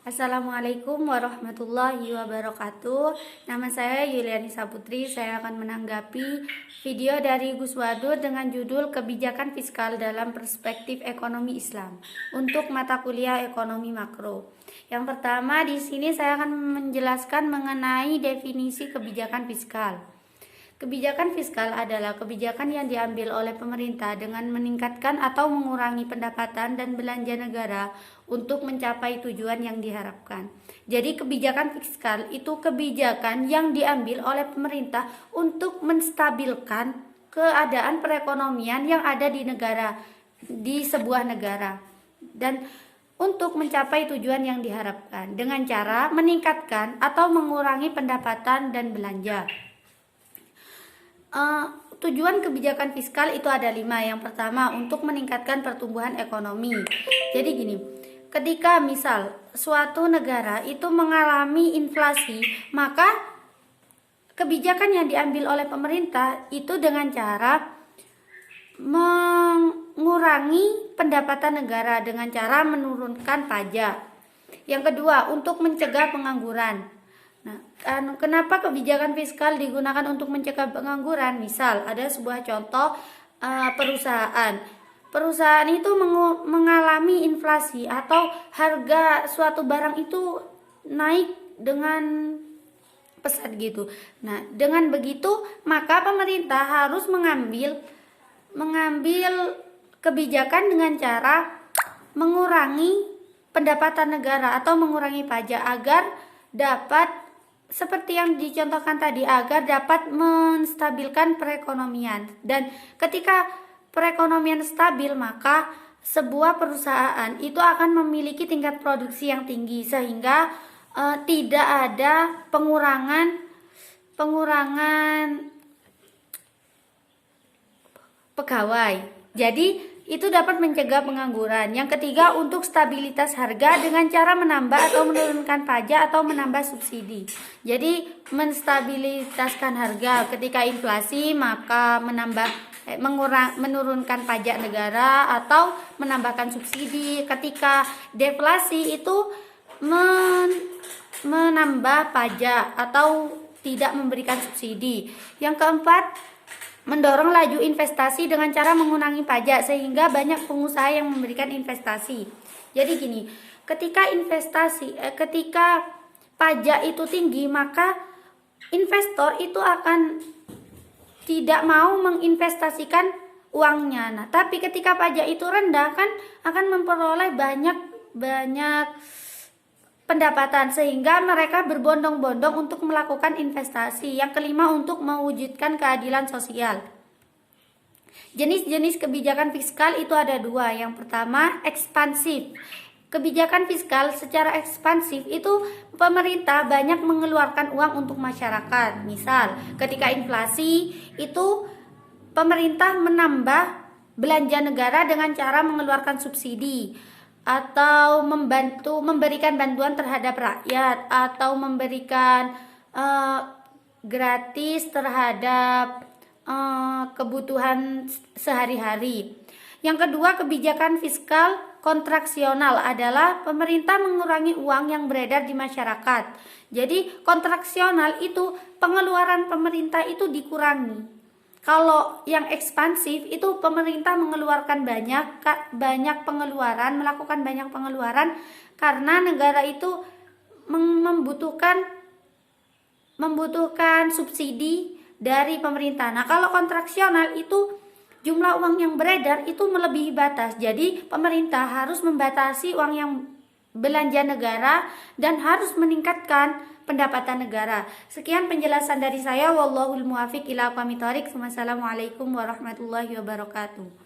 Assalamualaikum warahmatullahi wabarakatuh. Nama saya Yuliani Saputri. Saya akan menanggapi video dari Gus Wadur dengan judul Kebijakan Fiskal dalam Perspektif Ekonomi Islam untuk mata kuliah Ekonomi Makro. Yang pertama, di sini saya akan menjelaskan mengenai definisi kebijakan fiskal. Kebijakan fiskal adalah kebijakan yang diambil oleh pemerintah dengan meningkatkan atau mengurangi pendapatan dan belanja negara untuk mencapai tujuan yang diharapkan. Jadi kebijakan fiskal itu kebijakan yang diambil oleh pemerintah untuk menstabilkan keadaan perekonomian yang ada di sebuah negara dan untuk mencapai tujuan yang diharapkan dengan cara meningkatkan atau mengurangi pendapatan dan belanja. Tujuan kebijakan fiskal itu ada 5. Yang pertama, untuk meningkatkan pertumbuhan ekonomi. Jadi gini, ketika misal suatu negara itu mengalami inflasi, maka kebijakan yang diambil oleh pemerintah itu dengan cara mengurangi pendapatan negara dengan cara menurunkan pajak. Yang kedua, untuk mencegah pengangguran. Nah, kenapa kebijakan fiskal digunakan untuk mencegah pengangguran? Misal, ada sebuah contoh perusahaan. Perusahaan itu mengalami inflasi atau harga suatu barang itu naik dengan pesat gitu. Nah, dengan begitu maka pemerintah harus mengambil kebijakan dengan cara mengurangi pendapatan negara atau mengurangi pajak agar dapat seperti yang dicontohkan tadi, agar dapat menstabilkan perekonomian. Dan ketika perekonomian stabil, maka sebuah perusahaan itu akan memiliki tingkat produksi yang tinggi sehingga tidak ada pengurangan pegawai. Jadi itu dapat mencegah pengangguran. Yang ketiga, untuk stabilitas harga dengan cara menambah atau menurunkan pajak atau menambah subsidi. Jadi menstabilitaskan harga ketika inflasi, maka menurunkan pajak negara atau menambahkan subsidi. Ketika deflasi itu menambah pajak atau tidak memberikan subsidi. Yang keempat, mendorong laju investasi dengan cara mengurangi pajak sehingga banyak pengusaha yang memberikan investasi. Jadi gini, ketika pajak itu tinggi, maka investor itu akan tidak mau menginvestasikan uangnya. Nah, tapi ketika pajak itu rendah kan akan memperoleh banyak pendapatan sehingga mereka berbondong-bondong untuk melakukan investasi. Yang kelima, untuk mewujudkan keadilan sosial. Jenis-jenis kebijakan fiskal itu ada 2. Yang pertama, ekspansif. Kebijakan fiskal secara ekspansif itu pemerintah banyak mengeluarkan uang untuk masyarakat. Misal, ketika inflasi itu pemerintah menambah belanja negara dengan cara mengeluarkan subsidi atau memberikan bantuan terhadap rakyat atau memberikan gratis terhadap kebutuhan sehari-hari. Yang kedua, kebijakan fiskal kontraksional adalah pemerintah mengurangi uang yang beredar di masyarakat. Jadi kontraksional itu pengeluaran pemerintah itu dikurangi. Kalau yang ekspansif itu pemerintah mengeluarkan melakukan banyak pengeluaran karena negara itu membutuhkan subsidi dari pemerintah. Nah, kalau kontraksional itu jumlah uang yang beredar itu melebihi batas. Jadi pemerintah harus membatasi uang yang belanja negara dan harus meningkatkan pendapatan negara. Sekian penjelasan dari saya. Wallahul muwaffiq ila aqwamit thoriq. Wassalamualaikum warahmatullahi wabarakatuh.